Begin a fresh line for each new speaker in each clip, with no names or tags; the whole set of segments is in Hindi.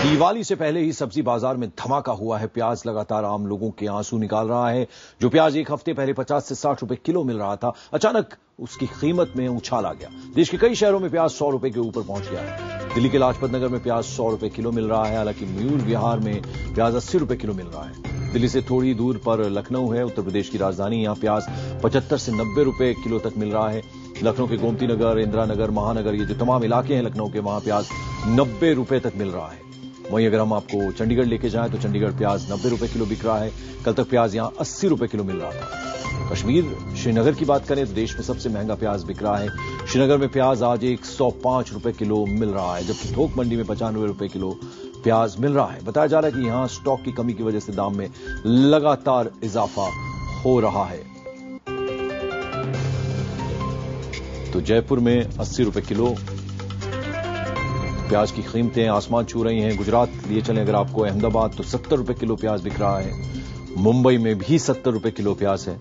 दिवाली से पहले ही सब्जी बाजार में धमाका हुआ है। प्याज लगातार आम लोगों के आंसू निकाल रहा है। जो प्याज एक हफ्ते पहले 50 से 60 रुपए किलो मिल रहा था, अचानक उसकी कीमत में उछाल आ गया। देश के कई शहरों में प्याज 100 रुपए के ऊपर पहुंच गया है। दिल्ली के लाजपत नगर में प्याज 100 रुपए किलो मिल रहा है। हालांकि मयूर विहार में प्याज 80 रुपए किलो मिल रहा है। दिल्ली से थोड़ी दूर पर लखनऊ है, उत्तर प्रदेश की राजधानी। यहां प्याज 75 से 90 रुपए किलो तक मिल रहा है। लखनऊ के गोमती नगर, इंदिरा नगर, महानगर, ये जो तमाम इलाके हैं लखनऊ के, वहां प्याज 90 रुपए तक मिल रहा है। वहीं अगर हम आपको चंडीगढ़ लेके जाएं तो चंडीगढ़ प्याज 90 रुपए किलो बिक रहा है। कल तक प्याज यहां 80 रुपए किलो मिल रहा था। कश्मीर श्रीनगर की बात करें तो देश में सबसे महंगा प्याज बिक रहा है। श्रीनगर में प्याज आज 105 रुपए किलो मिल रहा है, जबकि थोक मंडी में 95 रुपए किलो प्याज मिल रहा है। बताया जा रहा है कि यहां स्टॉक की कमी की वजह से दाम में लगातार इजाफा हो रहा है। तो जयपुर में 80 रुपए किलो प्याज की कीमतें आसमान छू रही हैं। गुजरात लिए चलें अगर आपको, अहमदाबाद, तो 70 रुपए किलो प्याज बिक रहा है। मुंबई में भी 70 रुपए किलो प्याज है।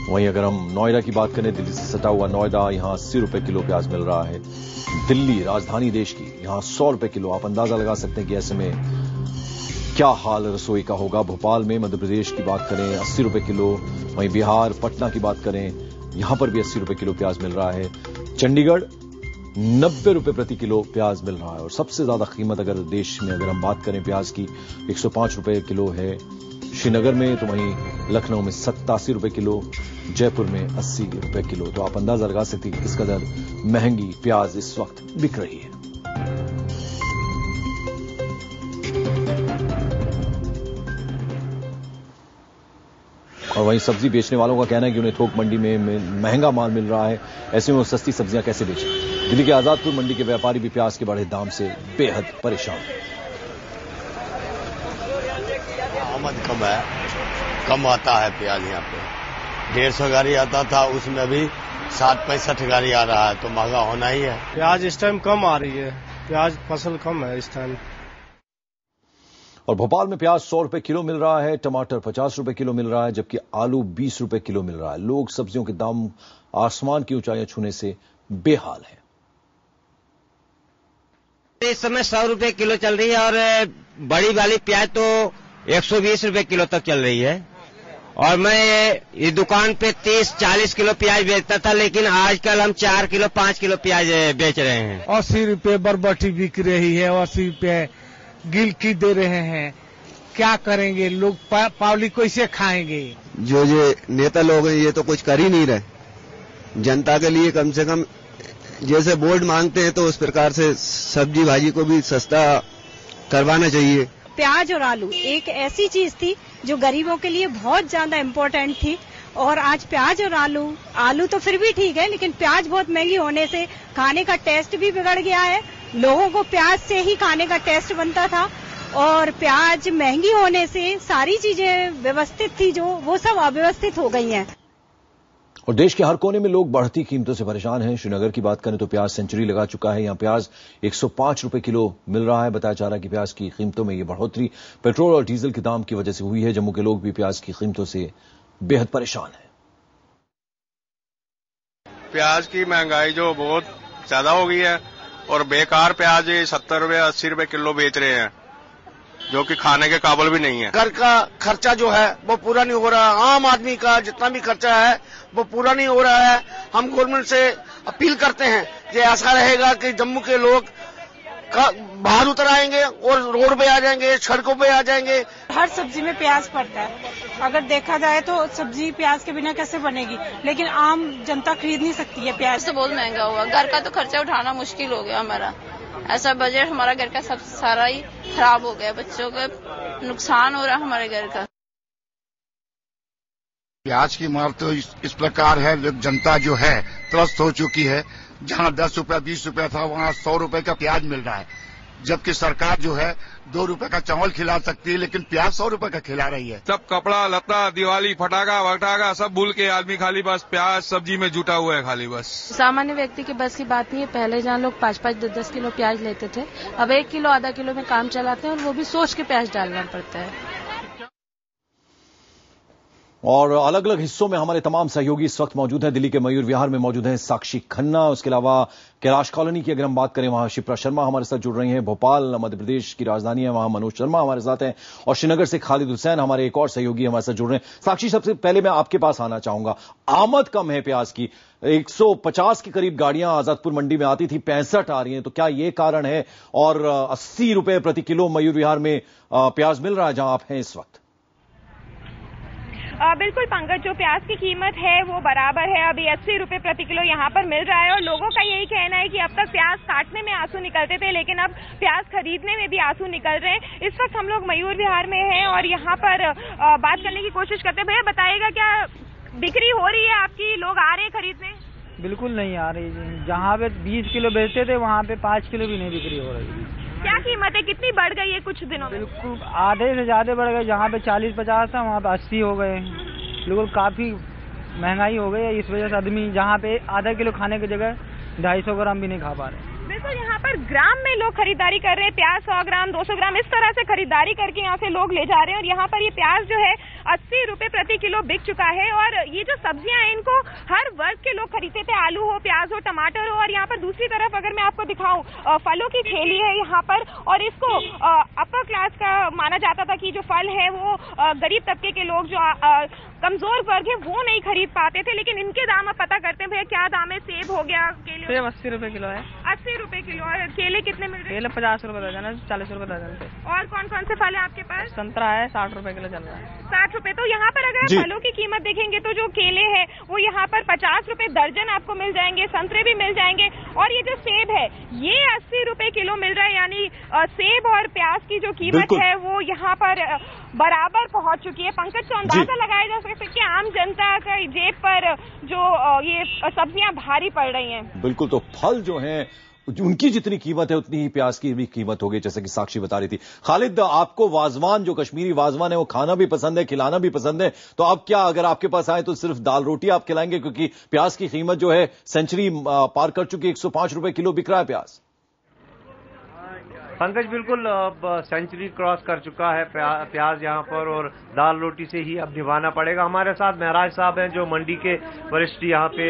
वहीं अगर हम नोएडा की बात करें, दिल्ली से सटा हुआ नोएडा, यहां 80 रुपए किलो प्याज मिल रहा है। दिल्ली राजधानी देश की, यहां 100 रुपए किलो। आप अंदाजा लगा सकते हैं कि ऐसे में क्या हाल रसोई का होगा। भोपाल में, मध्य प्रदेश की बात करें, 80 रुपए किलो। वहीं बिहार, पटना की बात करें, यहां पर भी 80 रुपए किलो प्याज मिल रहा है। चंडीगढ़ 90 रुपए प्रति किलो प्याज मिल रहा है। और सबसे ज्यादा कीमत अगर देश में अगर हम बात करें प्याज की, 105 रुपए किलो है श्रीनगर में। तो वहीं लखनऊ में 87 रुपए किलो, जयपुर में 80 रुपए किलो। तो आप अंदाजा लगा सकते हैं कि किस कदर महंगी प्याज इस वक्त बिक रही है। और वहीं सब्जी बेचने वालों का कहना है कि उन्हें थोक मंडी में महंगा माल मिल रहा है। ऐसे में वो सस्ती सब्जियां कैसे बेचें। दिल्ली के आजादपुर मंडी के व्यापारी भी प्याज के बढ़े दाम से बेहद परेशान हैं।
आमद कम है, कम आता है प्याज। यहाँ पे 150 गाड़ी आता था, उसमें भी 60-65 गाड़ी आ रहा है, तो महंगा होना ही है।
प्याज इस टाइम कम आ रही है, प्याज फसल कम है इस टाइम।
और भोपाल में प्याज 100 रुपए किलो मिल रहा है, टमाटर 50 रुपए किलो मिल रहा है, जबकि आलू 20 रुपए किलो मिल रहा है। लोग सब्जियों के दाम आसमान की ऊंचाइयां छूने से बेहाल हैं।
इस समय 100 रुपए किलो चल रही है और बड़ी वाली प्याज तो 120 रुपए किलो तक चल रही है। और मैं इस दुकान पे 30-40 किलो प्याज बेचता था, लेकिन आजकल हम 4 किलो 5 किलो प्याज बेच रहे हैं।
80 रुपए बरबटी बिक रही है, 80 रुपए गिलकी दे रहे हैं। क्या करेंगे लोग, पावली कैसे खाएंगे।
जो नेता लोग हैं ये तो कुछ कर ही नहीं रहे। जनता के लिए कम से कम जैसे वोट मांगते हैं तो उस प्रकार से सब्जी भाजी को भी सस्ता करवाना चाहिए।
प्याज और आलू एक ऐसी चीज थी जो गरीबों के लिए बहुत ज्यादा इम्पोर्टेंट थी, और आज प्याज और आलू तो फिर भी ठीक है, लेकिन प्याज बहुत महंगी होने से खाने का टेस्ट भी बिगड़ गया है। लोगों को प्याज से ही खाने का टेस्ट बनता था, और प्याज महंगी होने से सारी चीजें व्यवस्थित थी जो वो सब अव्यवस्थित हो गई हैं।
और देश के हर कोने में लोग बढ़ती कीमतों से परेशान हैं। श्रीनगर की बात करें तो प्याज सेंचुरी लगा चुका है। यहां प्याज 105 रुपए किलो मिल रहा है। बताया जा रहा है कि प्याज की कीमतों में यह बढ़ोतरी पेट्रोल और डीजल के दाम की वजह से हुई है। जम्मू के लोग भी प्याज की कीमतों से बेहद परेशान हैं।
प्याज की महंगाई जो बहुत ज्यादा हो गई है, और बेकार प्याज 70 रुपए 80 रुपए किलो बेच रहे हैं, जो कि खाने के काबिल भी नहीं है।
घर का खर्चा जो है वो पूरा नहीं हो रहा। आम आदमी का जितना भी खर्चा है वो पूरा नहीं हो रहा है। हम गवर्नमेंट से अपील करते हैं कि ऐसा रहेगा कि जम्मू के लोग बाहर उतर आएंगे और रोड पे आ जाएंगे, सड़कों पे आ जाएंगे।
हर सब्जी में प्याज पड़ता है। अगर देखा जाए तो सब्जी प्याज के बिना कैसे बनेगी, लेकिन आम जनता खरीद नहीं सकती है प्याज।
तो बहुत महंगा हुआ, घर का तो खर्चा उठाना मुश्किल हो गया हमारा। ऐसा बजट हमारा घर का सब सारा ही खराब हो गया, बच्चों का नुकसान हो रहा हमारे घर का।
प्याज की मार तो इस प्रकार है, जनता जो है त्रस्त हो चुकी है। जहां 10 रुपया 20 रुपया था वहां 100 रुपए का प्याज मिल रहा है, जबकि सरकार जो है 2 रुपए का चावल खिला सकती है, लेकिन प्याज 100 रुपए का खिला रही है।
सब कपड़ा लत्ता, दिवाली, फटाका वटाका सब भूल के आदमी खाली बस प्याज सब्जी में जुटा हुआ है खाली बस।
सामान्य व्यक्ति की बस की बात नहीं है। पहले जहाँ लोग 5-5, 10-10 किलो प्याज लेते थे, अब 1 किलो आधा किलो में काम चलाते हैं, और वो भी सोच के प्याज डालना पड़ता है।
और अलग अलग हिस्सों में हमारे तमाम सहयोगी इस वक्त मौजूद हैं। दिल्ली के मयूर विहार में मौजूद हैं साक्षी खन्ना, उसके अलावा कैलाश कॉलोनी की अगर हम बात करें वहां शिप्रा शर्मा हमारे साथ जुड़ रही हैं। भोपाल मध्य प्रदेश की राजधानी है, वहां मनोज शर्मा हमारे साथ हैं और श्रीनगर से खालिद हुसैन हमारे एक और सहयोगी हमारे साथ जुड़ रहे हैं। साक्षी, सबसे पहले मैं आपके पास आना चाहूंगा, आमद कम है प्याज की, 150 के करीब गाड़ियां आजादपुर मंडी में आती थी, 65 आ रही हैं, तो क्या ये कारण है? और 80 रुपए प्रति किलो मयूर विहार में प्याज मिल रहा है जहां आप हैं इस वक्त?
बिल्कुल पंकज, जो प्याज की कीमत है वो बराबर है, अभी 80 रुपए प्रति किलो यहाँ पर मिल रहा है। और लोगों का यही कहना है कि अब तक प्याज काटने में आंसू निकलते थे, लेकिन अब प्याज खरीदने में भी आंसू निकल रहे हैं। इस वक्त हम लोग मयूर विहार में हैं और यहाँ पर बात करने की कोशिश करते हैं। भैया बताइएगा, क्या बिक्री हो रही है आपकी? लोग आ रहे हैं खरीदने?
बिल्कुल नहीं आ रही जी, जहाँ पे 20 किलो बेचते थे वहाँ पे 5 किलो भी नहीं बिक्री हो रही।
क्या कीमत है, कितनी बढ़ गई है कुछ दिनों में?
बिल्कुल आधे से ज्यादा बढ़ गए, जहाँ पे 40-50 था वहाँ पे 80 हो गए। बिल्कुल काफी महंगाई हो गई है, इस वजह से आदमी जहाँ पे आधा किलो खाने की जगह 250 ग्राम भी नहीं खा पा रहे।
बिल्कुल, यहाँ पर ग्राम में लोग खरीदारी कर रहे हैं, प्याज 100 ग्राम 200 ग्राम इस तरह से खरीदारी करके यहाँ से लोग ले जा रहे हैं। और यहाँ पर ये प्याज जो है 80 रुपए प्रति किलो बिक चुका है। और ये जो सब्जियां हैं इनको हर वर्ग के लोग खरीदते थे, आलू हो, प्याज हो, टमाटर हो। और यहाँ पर दूसरी तरफ अगर मैं आपको दिखाऊं, फलों की ठेली है यहाँ पर, और इसको अपर क्लास का माना जाता था कि जो फल है वो गरीब तबके के लोग, जो कमजोर वर्ग है, वो नहीं खरीद पाते थे। लेकिन इनके दाम अब पता करते हैं। भैया क्या दाम है? सेब हो गया, केले?
सेब 80 रुपए किलो है।
80 रुपए किलो। और केले कितने मिल रहे हैं?
केले 50 रुपए दर्जन है, 40 रुपए दर्जन।
और कौन कौन से फल है आपके पास?
संतरा है 60 रुपए किलो चल रहा है।
60 रुपए। तो यहाँ पर अगर फलों की कीमत देखेंगे तो जो केले हैं वो यहाँ पर 50 रुपए दर्जन आपको मिल जाएंगे, संतरे भी मिल जाएंगे। और ये जो सेब है ये 80 रुपए किलो मिल रहा है। यानी सेब और प्याज की जो कीमत है वो यहाँ पर बराबर पहुंच चुकी है। पंकज, तो अंदाजा लगाया जा सकता है कि आम जनता का जेब पर जो ये सब्जियां भारी पड़ रही हैं।
बिल्कुल, तो फल जो हैं उनकी जितनी कीमत है उतनी ही प्याज की भी कीमत होगी, जैसे कि साक्षी बता रही थी। खालिद, आपको वाजवान, जो कश्मीरी वाजवान है, वो खाना भी पसंद है, खिलाना भी पसंद है, तो अब क्या अगर आपके पास आए तो सिर्फ दाल रोटी आप खिलाएंगे? क्योंकि प्याज की कीमत जो है सेंचुरी पार कर चुकी है, 105 रुपए किलो बिक रहा है प्याज।
पंकज, बिल्कुल अब सेंचुरी क्रॉस कर चुका है प्याज यहाँ पर, और दाल रोटी से ही अब निभाना पड़ेगा। हमारे साथ महराज साहब हैं जो मंडी के वरिष्ठ यहाँ पे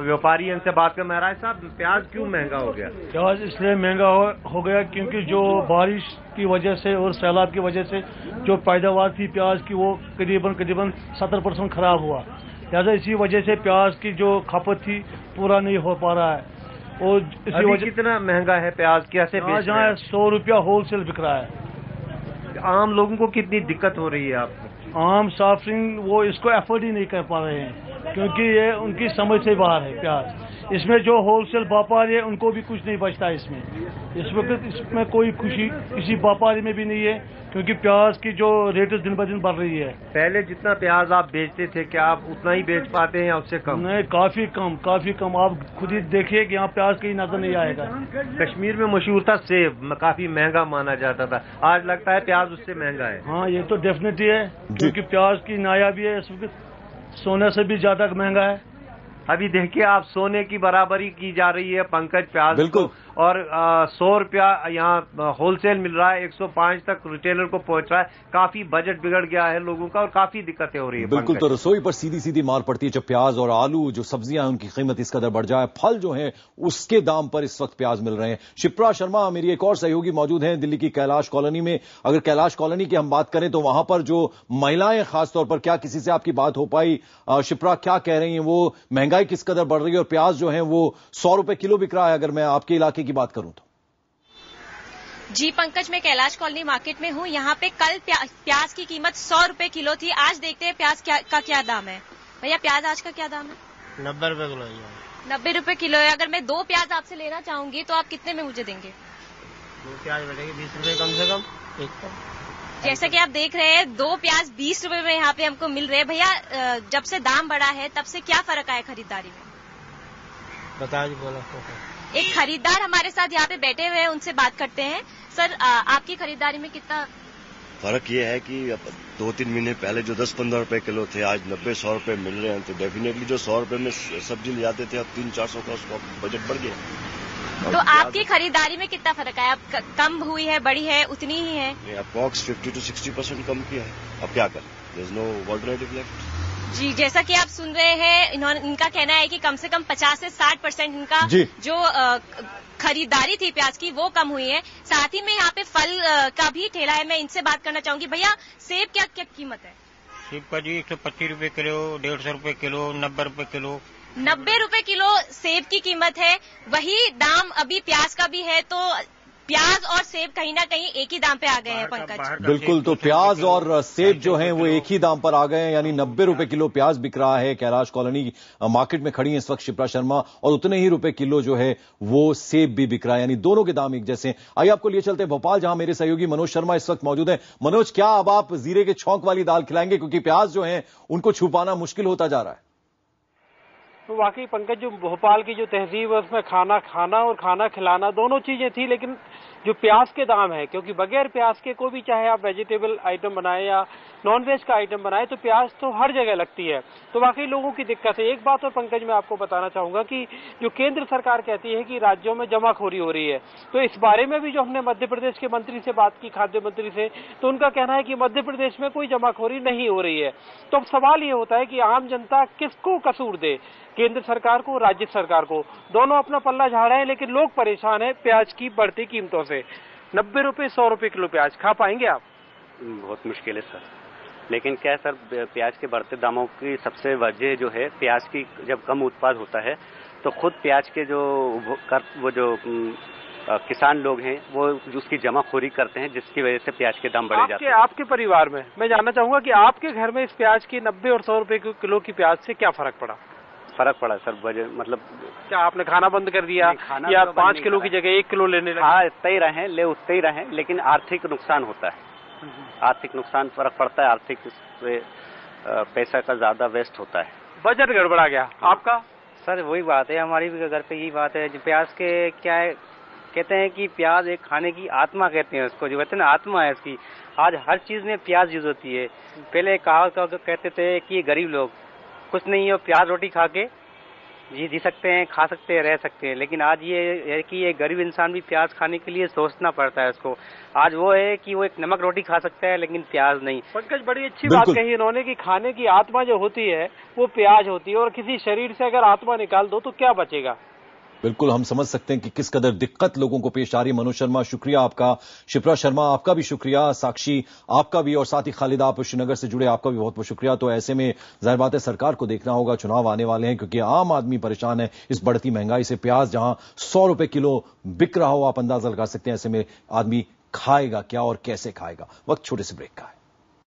व्यापारी हैं, इनसे बात कर। महराज साहब, प्याज क्यों महंगा हो गया?
प्याज इसलिए महंगा हो गया क्योंकि जो बारिश की वजह से और सैलाब की वजह से जो पैदावार थी प्याज की वो करीबन 70% खराब हुआ। लिहाजा इसी वजह से प्याज की जो खपत थी पूरा नहीं हो पा रहा है। और इसी वजह
कितना महंगा है प्याज? कैसे बेच रहे हैं?
100 रुपया होलसेल बिक रहा है।
आम लोगों को कितनी दिक्कत हो रही है आपको?
आम साफिन वो इसको एफोर्ड ही नहीं कर पा रहे हैं क्योंकि ये उनकी समझ से बाहर है प्याज। इसमें जो होलसेल व्यापारी है उनको भी कुछ नहीं बचता इसमें। इस वक्त इसमें कोई खुशी किसी व्यापारी में भी नहीं है क्योंकि प्याज की जो रेट दिन ब दिन बढ़ रही है।
पहले जितना प्याज आप बेचते थे क्या आप उतना ही बेच पाते हैं या उससे कम?
नहीं, काफी कम। आप खुद ही देखिए कि यहाँ प्याज कहीं नजर नहीं आएगा।
कश्मीर में मशहूर था सेब, काफी महंगा माना जाता था, आज लगता है प्याज उससे महंगा है।
हाँ, ये तो डेफिनेटली है क्योंकि प्याज की नायाबी है, इस वक्त सोने से भी ज्यादा महंगा है।
अभी देखिए आप, सोने की बराबरी की जा रही है पंकज प्याज
बिल्कुल।
और 100 रुपया यहाँ होलसेल मिल रहा है, 105 तक रिटेलर को पहुंच रहा है। काफी बजट बिगड़ गया है लोगों का और काफी दिक्कतें हो रही है।
बिल्कुल, तो रसोई पर सीधी सीधी मार पड़ती है जब प्याज और आलू जो सब्जियां हैं उनकी कीमत इस कदर बढ़ जाए। फल जो है उसके दाम पर इस वक्त प्याज मिल रहे हैं। शिप्रा शर्मा मेरी एक और सहयोगी मौजूद हैं दिल्ली की कैलाश कॉलोनी में। अगर कैलाश कॉलोनी की हम बात करें तो वहां पर जो महिलाएं खासतौर पर, क्या किसी से आपकी बात हो पाई? शिप्रा, क्या कह रही है वो? महंगाई किस कदर बढ़ रही है और प्याज जो है वो 100 रुपए किलो बिक रहा है अगर मैं आपके इलाके की बात करूं तो?
जी पंकज, मैं कैलाश कॉलोनी मार्केट में हूँ। यहाँ पे कल प्याज की कीमत 100 रुपए किलो थी। आज देखते हैं प्याज का क्या दाम है। भैया, प्याज आज का क्या दाम है?
90 रुपए किलो।
90 रुपए किलो है। अगर मैं 2 प्याज आपसे लेना चाहूंगी तो आप कितने में मुझे देंगे?
2 प्याज बैठेगी 20 रुपए कम से कम। एक
जैसा कि आप देख रहे हैं 2 प्याज 20 रुपए में यहाँ पे हमको मिल रहे हैं। भैया, जब से दाम बढ़ा है तब से क्या फर्क आया खरीदारी में?
बता जी, बोला।
एक खरीदार हमारे साथ यहाँ पे बैठे हुए हैं, उनसे बात करते हैं। सर, आपकी खरीदारी में कितना
फर्क ये है कि 2-3 महीने पहले जो 10-15 रुपए किलो थे आज 90-100 रुपए मिल रहे हैं, तो डेफिनेटली जो 100 रुपए में सब्जी ले जाते थे अब 300-400 का उसका बजट बढ़ गया।
तो आपकी खरीदारी में कितना फर्क आया? कम हुई है, बढ़ी है, उतनी ही है?
अप्रॉक्स 50 to 60% कम किया है। अब क्या करें? There is no alternative left.
जी, जैसा कि आप सुन रहे हैं, इनका कहना है कि कम से कम 50 से 60% इनका जो खरीदारी थी प्याज की वो कम हुई है। साथ ही में यहाँ पे फल का भी ठेला है, मैं इनसे बात करना चाहूंगी। भैया, सेब क्या क्या कीमत है?
सेब का जी 125 रुपए किलो, 150 रुपए किलो, 90 रुपए किलो।
90 रुपए किलो सेब की कीमत है। वही दाम अभी प्याज का भी है, तो प्याज और सेब कहीं ना कहीं एक ही दाम पे आ गए हैं पंकज।
बिल्कुल, तो प्याज और सेब जो हैं वो एक ही दाम पर आ गए हैं, यानी 90 रुपए किलो प्याज बिक रहा है। कैलाश कॉलोनी मार्केट में खड़ी है इस वक्त शिप्रा शर्मा, और उतने ही रुपए किलो जो है वो सेब भी बिक रहा है, यानी दोनों के दाम एक जैसे। आइए आपको लिए चलते हैं भोपाल, जहां मेरे सहयोगी मनोज शर्मा इस वक्त मौजूद है। मनोज, क्या अब आप जीरे के छौंक वाली दाल खिलाएंगे, क्योंकि प्याज जो है उनको छुपाना मुश्किल होता जा रहा है?
तो वाकई पंकज, जो भोपाल की जो तहजीब है उसमें खाना खाना और खाना खिलाना दोनों चीजें थी, लेकिन जो प्याज के दाम है, क्योंकि बगैर प्याज के कोई भी चाहे आप वेजिटेबल आइटम बनाए या नॉन वेज का आइटम बनाए, तो प्याज तो हर जगह लगती है। तो वाकई लोगों की दिक्कत है। एक बात और पंकज मैं आपको बताना चाहूंगा कि जो केंद्र सरकार कहती है कि राज्यों में जमाखोरी हो रही है, तो इस बारे में भी जो हमने मध्य प्रदेश के मंत्री से बात की, खाद्य मंत्री से, तो उनका कहना है कि मध्य प्रदेश में कोई जमाखोरी नहीं हो रही है। तो अब सवाल ये होता है कि आम जनता किसको कसूर दे, केंद्र सरकार को, राज्य सरकार को? दोनों अपना पल्ला झाड़ा है, लेकिन लोग परेशान है प्याज की बढ़ती कीमतों से। 90 रुपए 100 रुपए किलो प्याज खा पाएंगे आप?
बहुत मुश्किल है सर। लेकिन क्या है सर, प्याज के बढ़ते दामों की सबसे वजह जो है, प्याज की जब कम उत्पाद होता है तो खुद प्याज के वो जो किसान लोग हैं वो उसकी जमाखोरी करते हैं, जिसकी वजह से प्याज के दाम बढ़े जाते हैं।
आपके परिवार में मैं जानना चाहूंगा कि आपके घर में इस प्याज की 90 और 100 रुपए किलो की प्याज से क्या फर्क पड़ा?
फर्क पड़ा सर, वजह मतलब
क्या आपने खाना बंद कर दिया या 5 किलो की जगह 1 किलो लेने लगे?
हाँ, इतना ही रहे, ले उतना ही रहे, लेकिन आर्थिक नुकसान होता है। आर्थिक नुकसान फर्क पड़ता है, आर्थिक पैसा का ज्यादा वेस्ट होता है।
बजट गड़बड़ा गया आपका?
सर वही बात है, हमारी भी घर पे यही बात है। प्याज के क्या है, कहते हैं कि प्याज एक खाने की आत्मा कहते हैं उसको, जो कहते हैं ना आत्मा है इसकी। आज हर चीज में प्याज यूज होती है। पहले कहावत कहते थे कि गरीब लोग कुछ नहीं है, प्याज रोटी खा के जी सकते हैं, खा सकते हैं, रह सकते हैं। लेकिन आज ये है कि ये गरीब इंसान भी प्याज खाने के लिए सोचना पड़ता है उसको। आज वो है कि वो एक नमक रोटी खा सकता है, लेकिन प्याज नहीं।
पंकज, बड़ी अच्छी बात कही इन्होंने कि खाने की आत्मा जो होती है वो प्याज होती है, और किसी शरीर से अगर आत्मा निकाल दो तो क्या बचेगा?
बिल्कुल, हम समझ सकते हैं कि किस कदर दिक्कत लोगों को पेश आ रही है। मनोज शर्मा, शुक्रिया आपका। शिप्रा शर्मा, आपका भी शुक्रिया। साक्षी, आपका भी, और साथ ही खालिद, आप श्रीनगर से जुड़े, आपका भी बहुत बहुत शुक्रिया। तो ऐसे में जाहिर बात है सरकार को देखना होगा, चुनाव आने वाले हैं, क्योंकि आम आदमी परेशान है इस बढ़ती महंगाई से। प्याज जहां 100 रुपए किलो बिक रहा हो, आप अंदाजा लगा सकते हैं, ऐसे में आदमी खाएगा क्या और कैसे खाएगा। वक्त छोटे से ब्रेक का है।